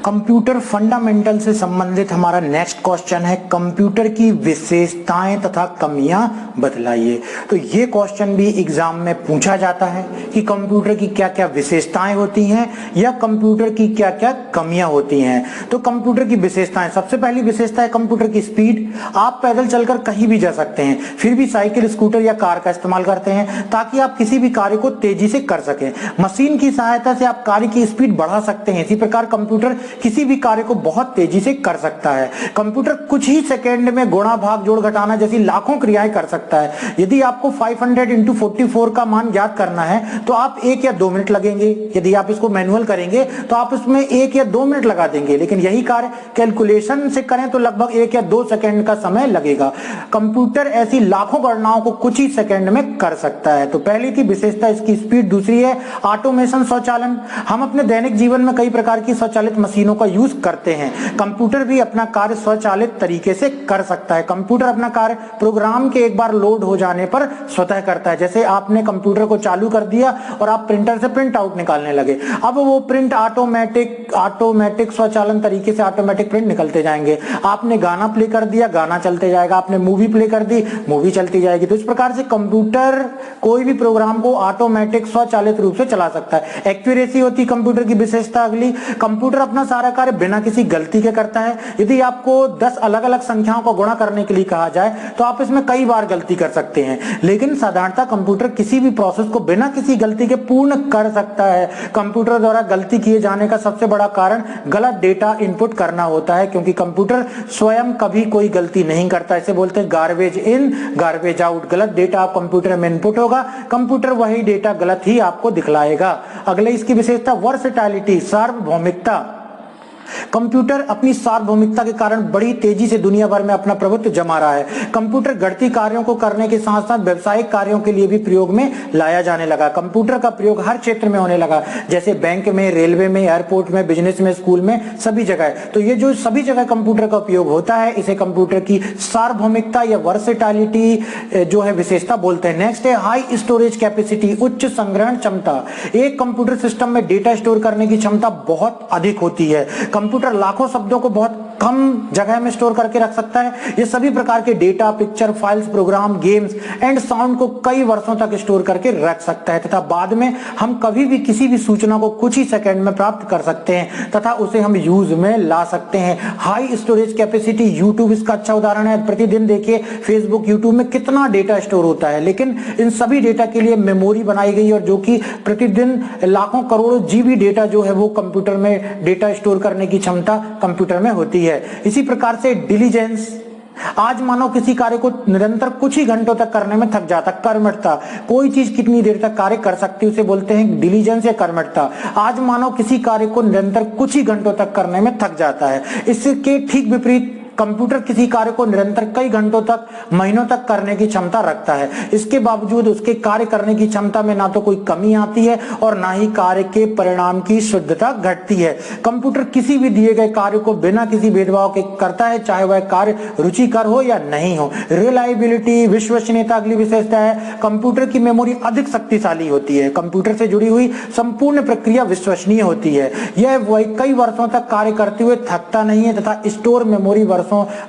Computer fundamental से संबंधित हमारा नेक्स्ट क्वेश्चन है, कंप्यूटर की विशेषताएं तथा कमियां बतलाइए। तो ये क्वेश्चन भी एग्जाम में पूछा जाता है कि कंप्यूटर की क्या क्या विशेषताएं होती हैं या कंप्यूटर की क्या क्या कमियां होती हैं। तो कंप्यूटर की विशेषताएं, सबसे पहली विशेषता है कंप्यूटर की स्पीड। आप पैदल चलकर कहीं भी जा सकते हैं, फिर भी साइकिल, स्कूटर या कार का इस्तेमाल करते हैं ताकि आप किसी भी कार्य को तेजी से कर सकें। मशीन की सहायता से आप कार्य की स्पीड बढ़ा सकते हैं, इसी प्रकार कंप्यूटर किसी भी कार्य को बहुत तेजी से कर सकता है। कंप्यूटर कुछ ही सेकंड में गुणा, भाग, जोड़, घटाना जैसी लाखों क्रियाएं कर सकता है। यदि आपको 500 into 44 का मान ज्ञात करना है तो आप 1 या 2 मिनट लगेंगे। यदि आप इसको मैनुअल करेंगे तो आप इसमें 1 या 2 मिनट लगा देंगे, लेकिन यही कार्य कैलकुलेशन से करें तो लगभग 1 या 2 सेकंड का समय लगेगा। कंप्यूटर ऐसी लाखों गणनाओं को कुछ ही सेकंड में कर सकता है। तो पहली थी विशेषता इसकी स्पीड। दूसरी है ऑटोमेशन, स्वचालन। हम अपने दैनिक जीवन में कई प्रकार की स्वचालित मशीनों का यूज करते हैं। कंप्यूटर भी अपना कार्य स्वचालित तरीके से कर सकता है। कंप्यूटर अपना कार्य प्रोग्राम के एक बार लोड हो जाने पर स्वतः करता है। जैसे आपने कंप्यूटर को चालू कर दिया और आप प्रिंटर से प्रिंट आउट निकालने लगे, अब वो प्रिंट ऑटोमेटिक स्वचालन तरीके से ऑटोमेटिक प्रिंट निकलते जाएंगे। आपने गाना प्ले कर दिया, गाना चलते जाएगा। आपने मूवी प्ले कर दी, मूवी चलती जाएगी। तो इस प्रकार से कंप्यूटर कोई भी प्रोग्राम को ऑटोमेटिक स्वचालित रूप से चला सकता है। एक्यूरेसी होती कंप्यूटर की विशेषता अगली। कंप्यूटर अपना सारा कार्य बिना किसी गलती के करता है। यदि आपको 10 अलग अलग संख्याओं को गुणा करने के लिए कहा जाए तो आप इसमें कई बार गलती कर सकते हैं, लेकिन साधारणतः कंप्यूटर किसी भी प्रोसेस को बिना किसी गलती के पूर्ण कर सकता है। कंप्यूटर द्वारा गलती किए जाने का सबसे बड़ा कारण गलत डेटा इनपुट करना होता है, क्योंकि कंप्यूटर स्वयं कभी कोई गलती नहीं करता। इसे बोलते हैं गार्बेज इन गार्बेज आउट। गलत डेटा आप कंप्यूटर में इनपुट होगा, कंप्यूटर वही डेटा गलत ही आपको दिखलाएगा। अगले इसकी विशेषता वर्सेटाइलिटी, सार्वभौमिकता। कंप्यूटर अपनी सार्वभौमिकता के कारण बड़ी तेजी से दुनिया भर में अपना प्रभुत्व जमा रहा है। कंप्यूटर गणितीय कार्यों को करने के साथ साथ व्यावसायिक कार्यों के लिए भी प्रयोग में लाया जाने लगा। कंप्यूटर का प्रयोग हर क्षेत्र में होने लगा, जैसे बैंक में, रेलवे में, एयरपोर्ट में, बिजनेस में, स्कूल में, सभी जगह। तो ये जो सभी जगह कंप्यूटर का उपयोग होता है, इसे कंप्यूटर की सार्वभौमिकता या वर्सेटाइलिटी जो है विशेषता बोलते हैं। नेक्स्ट है हाई स्टोरेज कैपेसिटी, उच्च संग्रहण क्षमता। एक कंप्यूटर सिस्टम में डेटा स्टोर करने की क्षमता बहुत अधिक होती है। कंप्यूटर लाखों शब्दों को बहुत कम जगह में स्टोर करके रख सकता है। ये सभी प्रकार के data, picture, files, program, games and sound को कई वर्षों तक स्टोर करके रख सकता है तथा बाद में हम कभी भी किसी भी सूचना को कुछ ही सेकंड में प्राप्त कर सकते हैं तथा उसे हम यूज में ला सकते हैं। हाई स्टोरेज कैपेसिटी, यूट्यूब इसका अच्छा उदाहरण है। प्रतिदिन देखिए फेसबुक, यूट्यूब में कितना डेटा स्टोर होता है, लेकिन इन सभी डेटा के लिए मेमोरी बनाई गई और जो कि प्रतिदिन लाखों करोड़ों जीबी डेटा जो है वो कंप्यूटर में डेटा स्टोर करने की क्षमता कंप्यूटर में होती है। इसी प्रकार से डिलीजेंस, आज मानो किसी कार्य को निरंतर कुछ ही घंटों तक करने में थक जाता। कर्मठता, कोई चीज कितनी देर तक कार्य कर सकती है उसे बोलते हैं डिलीजेंस या कर्मठता। आज मानो किसी कार्य को निरंतर कुछ ही घंटों तक करने में थक जाता है। इसके ठीक विपरीत कंप्यूटर किसी कार्य को निरंतर कई घंटों तक, महीनों तक करने की क्षमता रखता है। इसके बावजूद उसके कार्य करने की क्षमता में ना तो कोई कमी आती है और ना ही कार्य के परिणाम की शुद्धता घटती है। कंप्यूटर किसी भी दिए गए कार्य को बिना किसी भेदभाव के करता है, चाहे वह कार्य रुचिकर हो या नहीं हो। रिलायबिलिटी, विश्वसनीयता अगली विशेषता है। कंप्यूटर की मेमोरी अधिक शक्तिशाली होती है। कंप्यूटर से जुड़ी हुई संपूर्ण प्रक्रिया विश्वसनीय होती है। यह कई वर्षों तक कार्य करते हुए थकता नहीं है तथा स्टोर मेमोरी वर्षों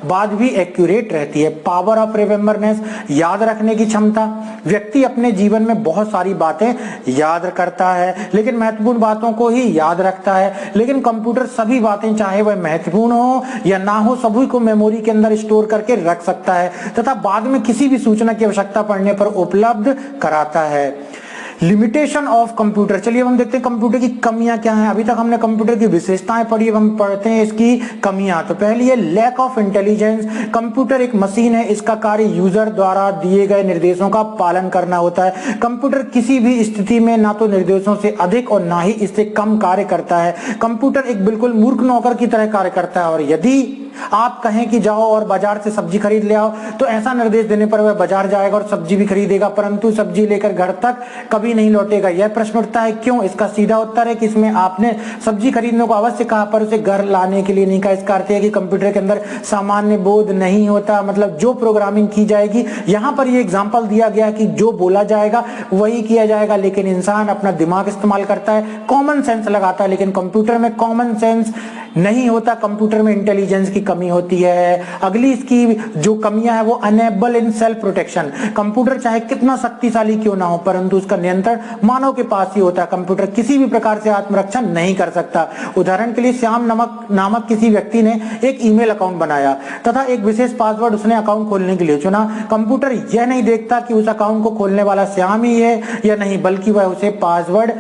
बाद भी एक्यूरेट रहती है। पावर ऑफ रिमेम्बरनेस, याद रखने की क्षमता। व्यक्ति अपने जीवन में बहुत सारी बातें याद करता है, लेकिन महत्वपूर्ण बातों को ही याद रखता है। लेकिन कंप्यूटर सभी बातें, चाहे वह महत्वपूर्ण हो या ना हो, सभी को मेमोरी के अंदर स्टोर करके रख सकता है तथा बाद में किसी भी सूचना की आवश्यकता पड़ने पर उपलब्ध कराता है। लिमिटेशन ऑफ कंप्यूटर, चलिए हम देखते हैं कंप्यूटर की कमियां क्या हैं। अभी तक हमने कंप्यूटर की विशेषताएं पढ़ी, अब हम पढ़ते हैं इसकी कमियां। तो पहली है लैक ऑफ इंटेलिजेंस। कंप्यूटर एक मशीन है, इसका कार्य यूजर द्वारा दिए गए निर्देशों का पालन करना होता है। कंप्यूटर किसी भी स्थिति में ना तो निर्देशों से अधिक और ना ही इससे कम कार्य करता है। कंप्यूटर एक बिल्कुल मूर्ख नौकर की तरह कार्य करता है और यदि आप कहें कि जाओ और बाजार से सब्जी खरीद ले आओ तो ऐसा निर्देश देने पर वह बाजार जाएगा और सब्जी भी खरीदेगा, परंतु सब्जी लेकर घर तक कभी नहीं लौटेगा। यह प्रश्न उठता है क्यों? इसका सीधा उत्तर है कि इसमें आपने सब्जी खरीदने को अवश्य कहा पर उसे घर लाने के लिए नहीं कहा। इसका अर्थ है कि कंप्यूटर के अंदर सामान्य बोध नहीं होता, मतलब जो प्रोग्रामिंग की जाएगी, यहाँ पर ये एग्जाम्पल दिया गया कि जो बोला जाएगा वही किया जाएगा, लेकिन इंसान अपना दिमाग इस्तेमाल करता है, कॉमन सेंस लगाता है, लेकिन कंप्यूटर में कॉमन सेंस नहीं होता, कंप्यूटर में इंटेलिजेंस की कमी होती है। अगली इसकी जो कमियां है वो unable in self protection, computer चाहे कितना शक्तिशाली क्यों ना हो परंतु उसका नियंत्रण मानव के पास ही होता है, कंप्यूटर किसी भी प्रकार से आत्मरक्षा नहीं कर सकता। उदाहरण के लिए श्याम नामक किसी व्यक्ति ने एक ईमेल अकाउंट बनाया तथा एक विशेष पासवर्ड उसने अकाउंट खोलने के लिए चुना। कंप्यूटर यह नहीं देखता कि उस अकाउंट को खोलने वाला श्याम ही है या नहीं, बल्कि वह उसे पासवर्ड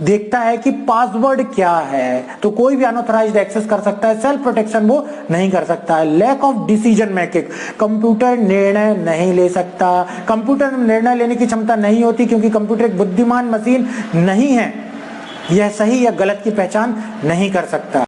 देखता है कि पासवर्ड क्या है। तो कोई भी अनऑथराइज्ड एक्सेस कर सकता है, सेल्फ प्रोटेक्शन वो नहीं कर सकता है। Lack of decision making, computer निर्णय नहीं ले सकता, कंप्यूटर में निर्णय लेने की क्षमता नहीं होती क्योंकि कंप्यूटर एक बुद्धिमान मशीन नहीं है, यह सही या गलत की पहचान नहीं कर सकता।